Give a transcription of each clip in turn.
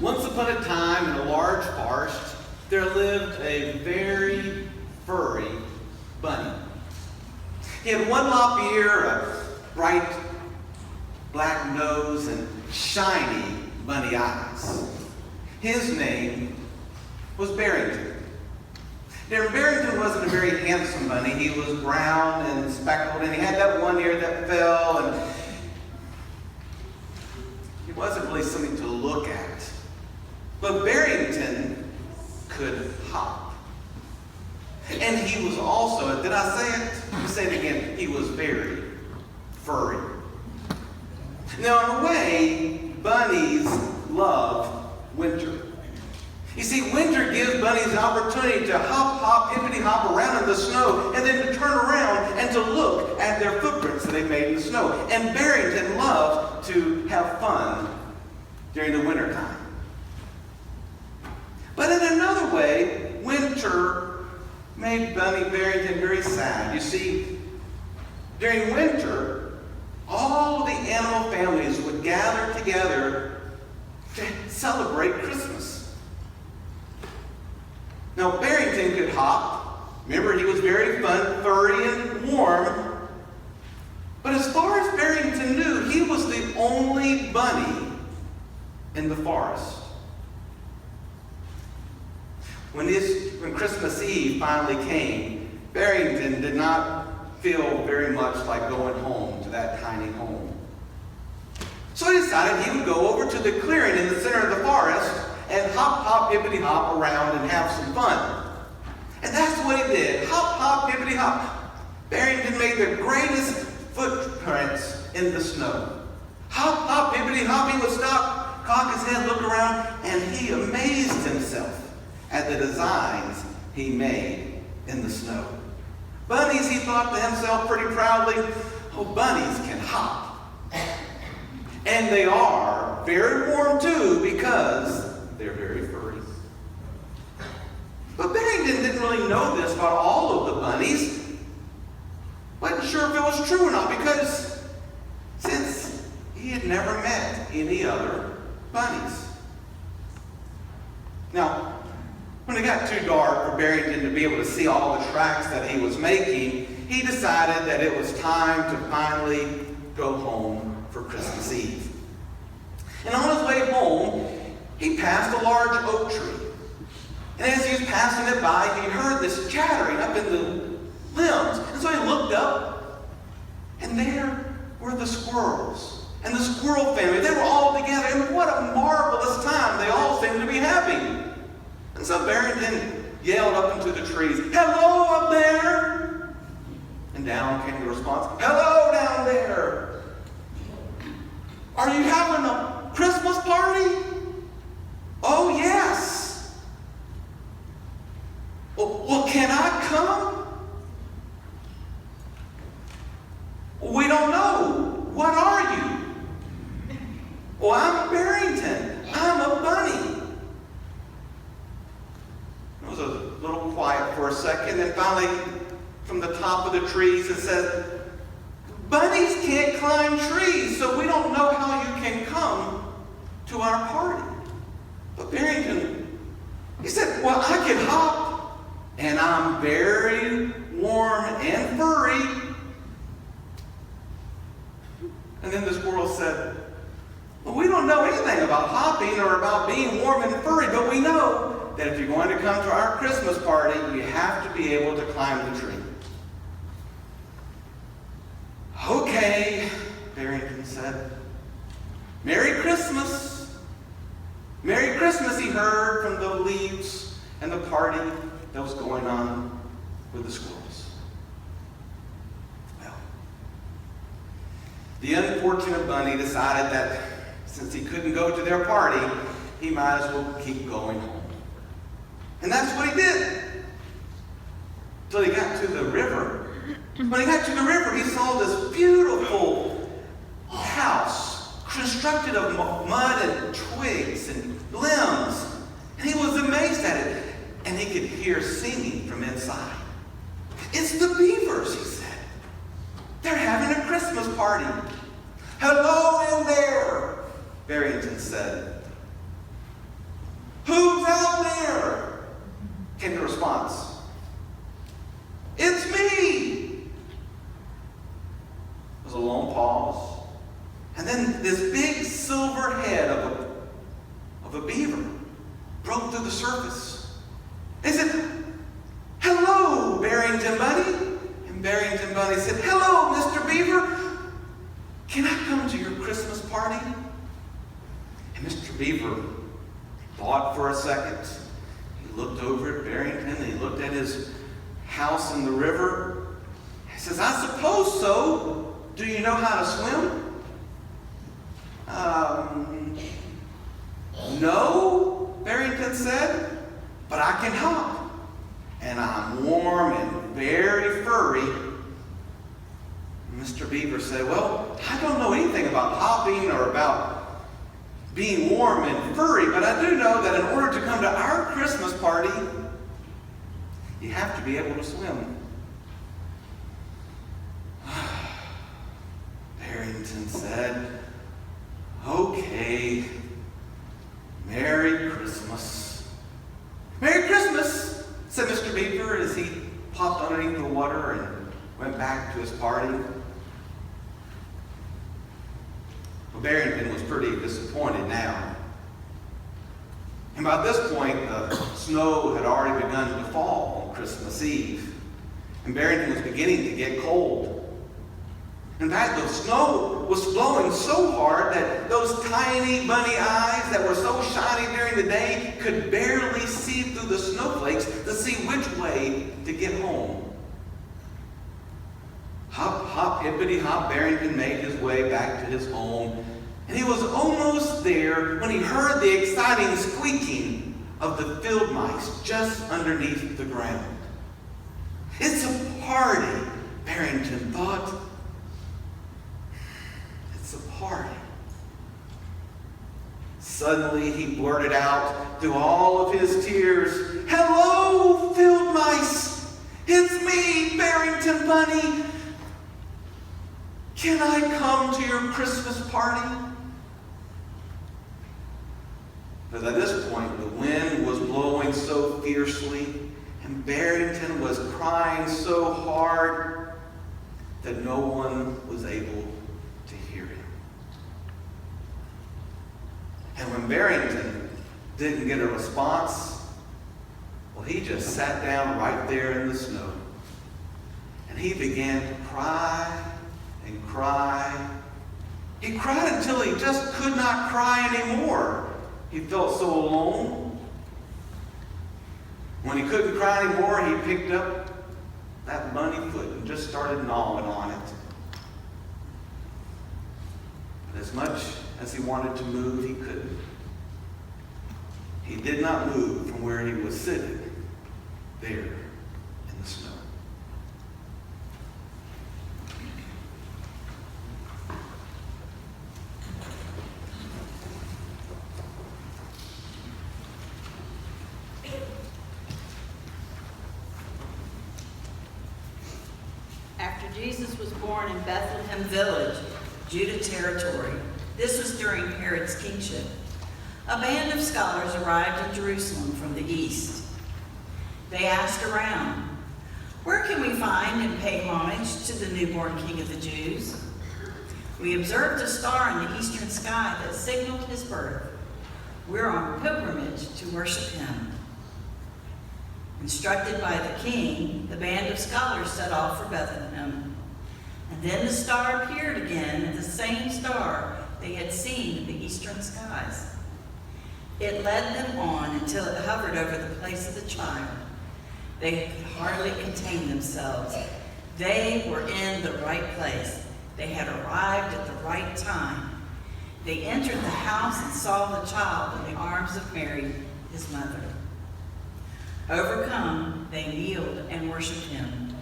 Once upon a time, in a large forest, there lived a very furry bunny. He had one lop ear, a bright black nose, and shiny bunny eyes. His name was Barrington. Now, Barrington wasn't a very handsome bunny. He was brown and speckled, and he had that one ear that fell, and he wasn't really something to look at. But Barrington could hop. And he was also, did I say it? Let me say it again. He was very furry. Now, in a way, bunnies love winter. You see, winter gives bunnies an opportunity to hop, hippity-hop around in the snow, and then to turn around and to look at their footprints that they made in the snow. And Barrington loved to have fun during the wintertime. But in another way, winter made Bunny Barrington very sad. You see, during winter, all of the animal families would gather together to celebrate Christmas. Now, Barrington could hop. Remember, he was very fun, furry, and warm. But as far as Barrington knew, he was the only bunny in the forest. When Christmas Eve finally came, Barrington did not feel very much like going home to that tiny home. So he decided he would go over to the clearing in the center of the forest and hop, hippity-hop around and have some fun. And that's what he did. Hop, hippity-hop. Barrington made the greatest footprints in the snow. Hop, hippity-hop. He would stop, cock his head, look around, and he amazed himself at the designs he made in the snow. Bunnies, he thought to himself pretty proudly, oh, bunnies can hop. And they are very warm too because they're very furry. But Barrington didn't really know this about all of the bunnies. Wasn't sure if it was true or not because since he had never met any other bunnies. Now, when it got too dark for Barrington to be able to see all the tracks that he was making, he decided that it was time to finally go home for Christmas Eve. And on his way home, he passed a large oak tree. And as he was passing it by, he heard this chattering up in the limbs. And so he looked up, and there were the squirrels and the squirrel family. They were all together, and what a marvelous time they all seemed to be having. And so Barrington yelled up into the trees, "Hello up there!" And down came the response, "Hello down there! Are you having a Christmas party?" "Oh, yes." Well, can I come?" "We don't know. What are you?" "Well, I'm Barrington. I'm a bunny." It was a little quiet for a second, and finally, from the top of the trees, it said, "Bunnies can't climb trees, so we don't know how you can come to our party." But Barrington, he said, "Well, I can hop, and I'm very warm and furry." And then the squirrel said, "Well, we don't know anything about hopping or about being warm and furry, but we know that if you're going to come to our Christmas party, you have to be able to climb the tree." "Okay," Barrington said. "Merry Christmas." "Merry Christmas," he heard from the leaves and the party that was going on with the squirrels. Well, the unfortunate bunny decided that since he couldn't go to their party, he might as well keep going home. And that's what he did. Until he got to the river. When he got to the river, he saw this beautiful house constructed of mud and twigs and limbs. And he was amazed at it. And he could hear singing from inside. "It's the beavers," he said. "They're having a Christmas party." "Hello in there," Barrington said. response? It's me! There was a long pause. And then this big silver head of a beaver broke through the surface. They said, "Hello, Barrington Bunny." And Barrington Bunny said, "Hello, Mr. Beaver. Can I come to your Christmas party?" And Mr. Beaver thought for a second. He looked over at Barrington and he looked at his house in the river. He says, "I suppose so. Do you know how to swim?" "No," Barrington said, "but I can hop. And I'm warm and very furry." Mr. Beaver said, "Well, I don't know anything about hopping or about being warm and furry, but I do know that in order to come to our Christmas party, you have to be able to swim." Barrington said, "Okay, Merry Christmas." "Merry Christmas," said Mr. Beaver as he popped underneath the water and went back to his party. Well, Barrington was pretty disappointed now. And by this point, the snow had already begun to fall on Christmas Eve. And Barrington was beginning to get cold. In fact, the snow was blowing so hard that those tiny bunny eyes that were so shiny during the day could barely see through the snowflakes to see which way to get home. Hop, hop, hippity hop, Barrington made his way back to his home. And he was almost there when he heard the exciting squeaking of the field mice just underneath the ground. It's a party, Barrington thought. It's a party. Suddenly he blurted out through all of his tears, "Hello, field mice! It's me, Barrington Bunny! Can I come to your Christmas party?" But at this point, the wind was blowing so fiercely, and Barrington was crying so hard that no one was able to hear him. And when Barrington didn't get a response, well, he just sat down right there in the snow. And he began to cry and cry. He cried until he just could not cry anymore. He felt so alone. When he couldn't cry anymore, he picked up that bunny foot and just started gnawing on it. But as much as he wanted to move, he couldn't. He did not move from where he was sitting there in the snow. After Jesus was born in Bethlehem village, Judah territory, this was during Herod's kingship, a band of scholars arrived in Jerusalem from the east. They asked around, "Where can we find and pay homage to the newborn King of the Jews? We observed a star in the eastern sky that signaled his birth. We're on pilgrimage to worship him." Instructed by the king, the band of scholars set off for Bethlehem. And then the star appeared again, and the same star they had seen in the eastern skies. It led them on until it hovered over the place of the child. They could hardly contain themselves. They were in the right place. They had arrived at the right time. They entered the house and saw the child in the arms of Mary, his mother. Overcome, they kneeled and worshiped him.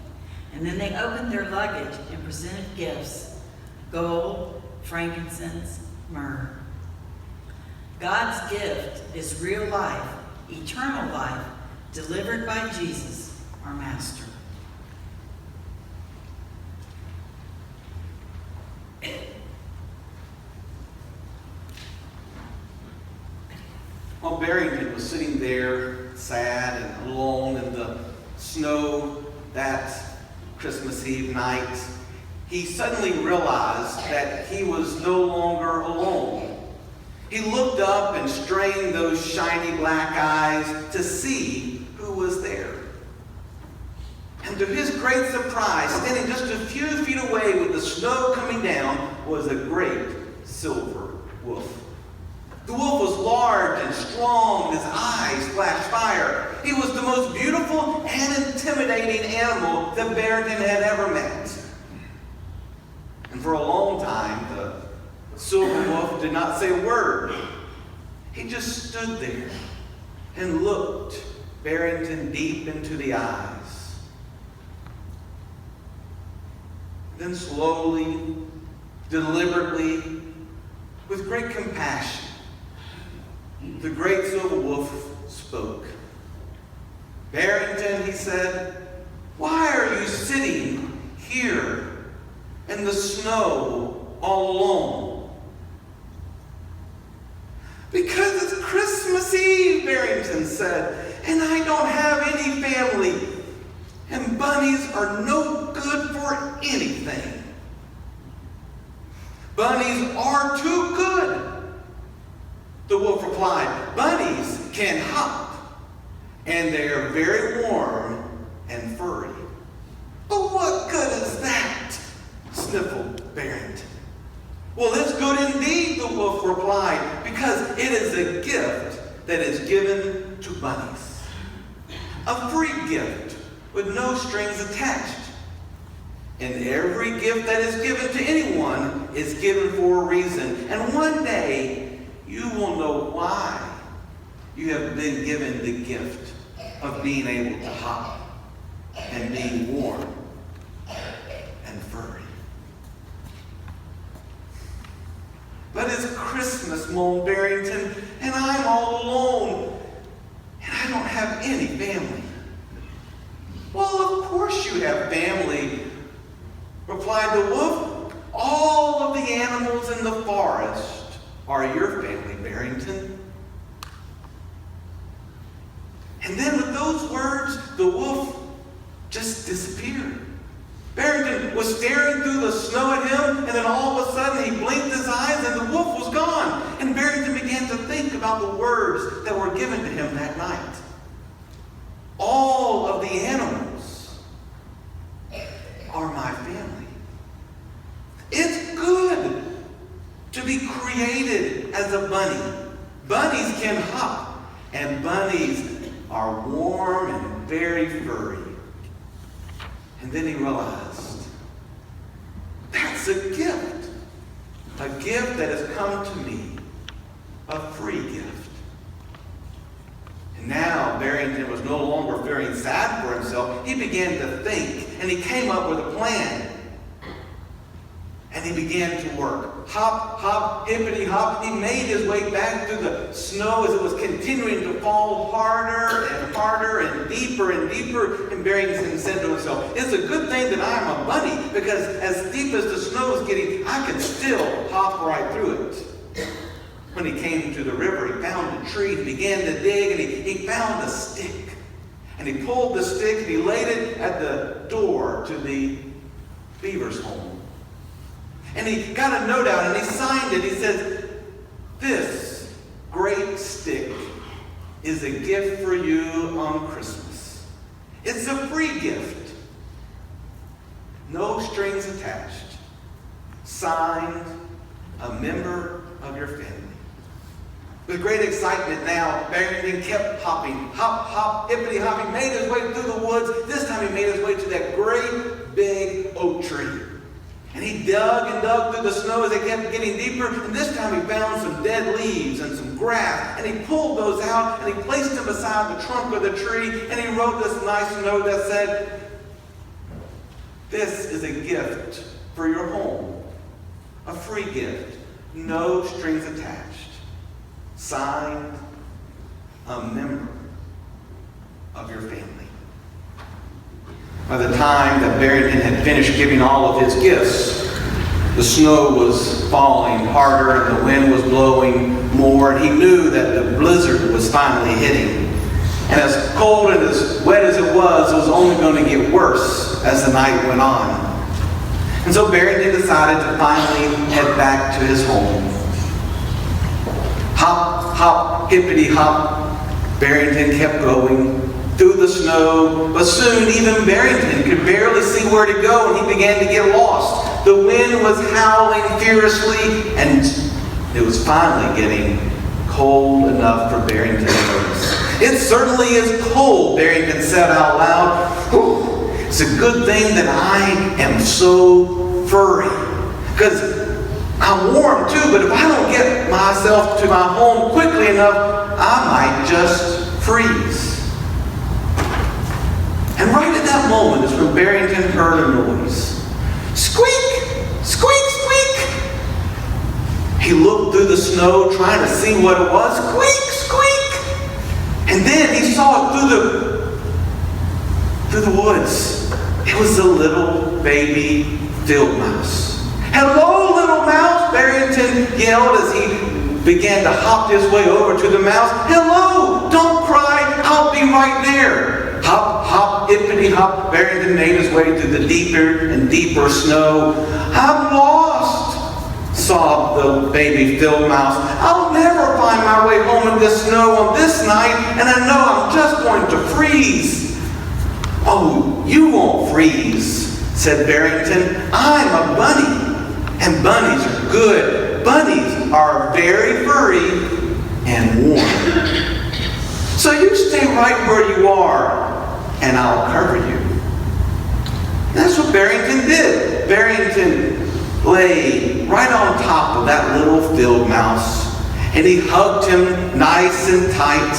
And then they opened their luggage and presented gifts: gold, frankincense, myrrh. God's gift is real life, eternal life, delivered by Jesus, our Master. While Barrington was sitting there, sad and alone in the snow that Christmas Eve night, he suddenly realized that he was no longer alone. He looked up and strained those shiny black eyes to see who was there. And to his great surprise, standing just a few feet away with the snow coming down, was a great silver wolf. The wolf was large and strong, and his eyes flashed fire. He was the most beautiful and intimidating animal that Barrington had ever met. And for a long time, the silver wolf did not say a word. He just stood there and looked Barrington deep into the eyes. Then slowly, deliberately, with great compassion, the great silver wolf spoke. "Barrington," he said, "why are you sitting here in the snow all alone?" "Because it's Christmas Eve," Barrington said, "and I don't have any family, and bunnies are no good for anything." "Bunnies are too good," the wolf replied. "Bunnies can hop, and they are very warm and furry." "But what good is that?" sniffled Barrington. "Well, it's good indeed," the wolf replied, "because it is a gift that is given to bunnies. A free gift with no strings attached. And every gift that is given to anyone is given for a reason. And one day, you will know why you have been given the gift of being able to hop and being warm and furry." "But it's Christmas," moaned Barrington, "and I'm all alone, and I don't have any family." "Well, of course you have family," replied the wolf. "All of the animals in the forest are your family, Barrington." And then with those words, the wolf just disappeared. Barrington was staring through the snow at him, and then all of a sudden he blinked his eyes and the wolf was gone. And Barrington began to think about the words that were given to him that night. All of the animals are my family. It's good to be created as a bunny. Bunnies can hop, and bunnies are warm and very furry. And then he realized, that's a gift that has come to me, a free gift. And now Barrington was no longer feeling sad for himself. He began to think, and he came up with a plan. And he began to work. Hop, hop, hippity hop. He made his way back through the snow as it was continuing to fall harder and harder and deeper. And Barrington said to himself, "It's a good thing that I'm a bunny, because as deep as the snow is getting, I can still hop right through it." When he came to the river, he found a tree, he began to dig, and he found a stick. And he pulled the stick and he laid it at the door to the beaver's home. And he got a note out and he signed it. He said, "This great stick is a gift for you on Christmas. It's a free gift. No strings attached. Signed, a member of your family." With great excitement now, Barrington kept hopping. Hop, hop, hippity hop. He made his way through the woods. This time he made his way to that great big oak tree. And he dug and dug through the snow as it kept getting deeper. And this time he found some dead leaves and some grass. And he pulled those out and he placed them beside the trunk of the tree. And he wrote this nice note that said, "This is a gift for your home. A free gift. No strings attached. Signed, a member of your family." By the time that Barrington had finished giving all of his gifts, The snow was falling harder and the wind was blowing more, and he knew that the blizzard was finally hitting. And as cold and as wet as it was only going to get worse as the night went on. And so Barrington decided to finally head back to his home. Hop, hop, hippity hop, Barrington kept going through the snow, but soon even Barrington could barely see where to go, and he began to get lost. The wind was howling furiously, and it was finally getting cold enough for Barrington to notice. "It certainly is cold," Barrington said out loud. "Whew, it's a good thing that I am so furry, because I'm warm too, but if I don't get myself to my home quickly enough, I might just freeze." And right at that moment is when Barrington heard a noise. Squeak! Squeak! Squeak! He looked through the snow trying to see what it was. Squeak! Squeak! And then he saw it through the woods. It was a little baby field mouse. "Hello, little mouse," Barrington yelled as he began to hop his way over to the mouse. "Hello! Don't cry! I'll be right there." Hop, hop, hippity hop, Barrington made his way through the deeper and deeper snow. "I'm lost," sobbed the baby field mouse. "I'll never find my way home in this snow on this night, and I know I'm just going to freeze." "Oh, you won't freeze," said Barrington. "I'm a bunny, and bunnies are good. Bunnies are very furry and warm. So you stay right where you are, and I'll cover you." That's what Barrington did. Barrington lay right on top of that little field mouse, and he hugged him nice and tight.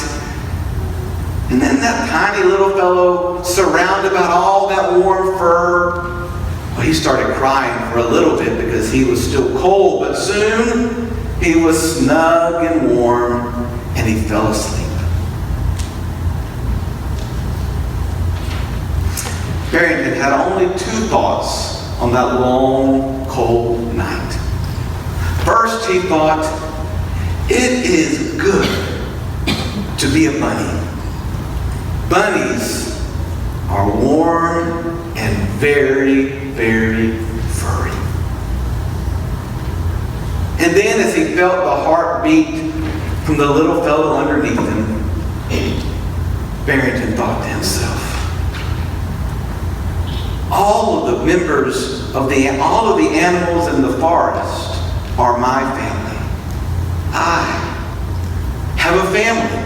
And then that tiny little fellow, surrounded by all that warm fur, well, he started crying for a little bit because he was still cold, but soon he was snug and warm, and he fell asleep. Barrington had only two thoughts on that long, cold night. First, he thought, it is good to be a bunny. Bunnies are warm and very, very furry. And then as he felt the heartbeat from the little fellow underneath him, Barrington thought to himself, all of the animals in the forest are my family. I have a family.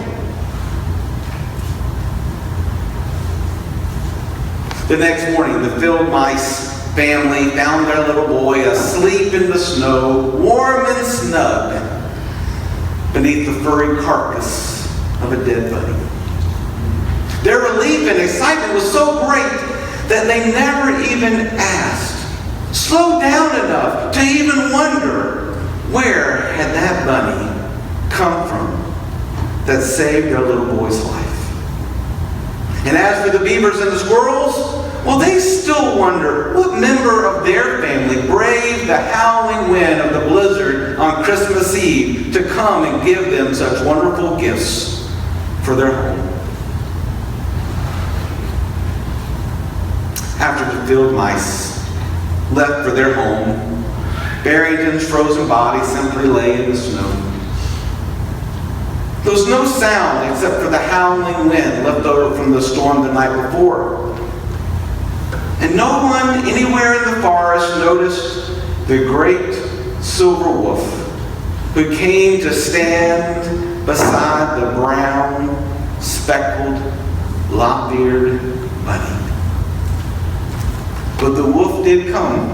The next morning, the field mice family found their little boy asleep in the snow, warm and snug, beneath the furry carcass of a dead bunny. Their relief and excitement was so great that they never even asked, slowed down enough to even wonder where had that bunny come from that saved their little boy's life. And as for the beavers and the squirrels, well, they still wonder what member of their family braved the howling wind of the blizzard on Christmas Eve to come and give them such wonderful gifts for their home. After the field mice left for their home, Barrington's frozen body simply lay in the snow. There was no sound except for the howling wind left over from the storm the night before. And no one anywhere in the forest noticed the great silver wolf who came to stand beside the brown, speckled, lop-eared bunny. But the wolf did come,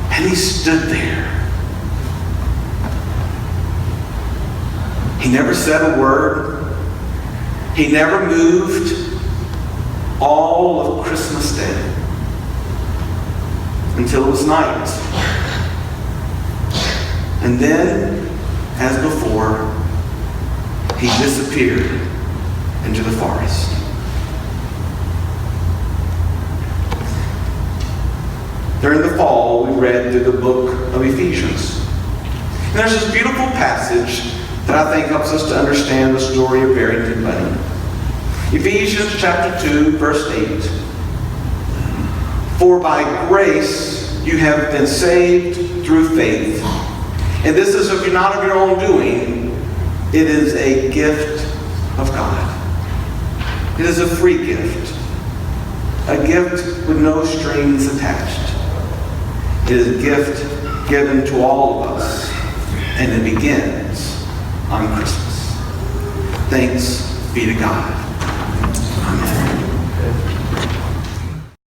and he stood there. He never said a word. He never moved all of Christmas Day until it was night. And then, as before, he disappeared into the forest. During the fall, we read through the book of Ephesians. And there's this beautiful passage that I think helps us to understand the story of Barrington Bunny. Ephesians chapter 2, verse 8. For by grace you have been saved through faith. And this is not of your own doing. It is a gift of God. It is a free gift. A gift with no strings attached. It is a gift given to all of us. And it begins on Christmas. Thanks be to God.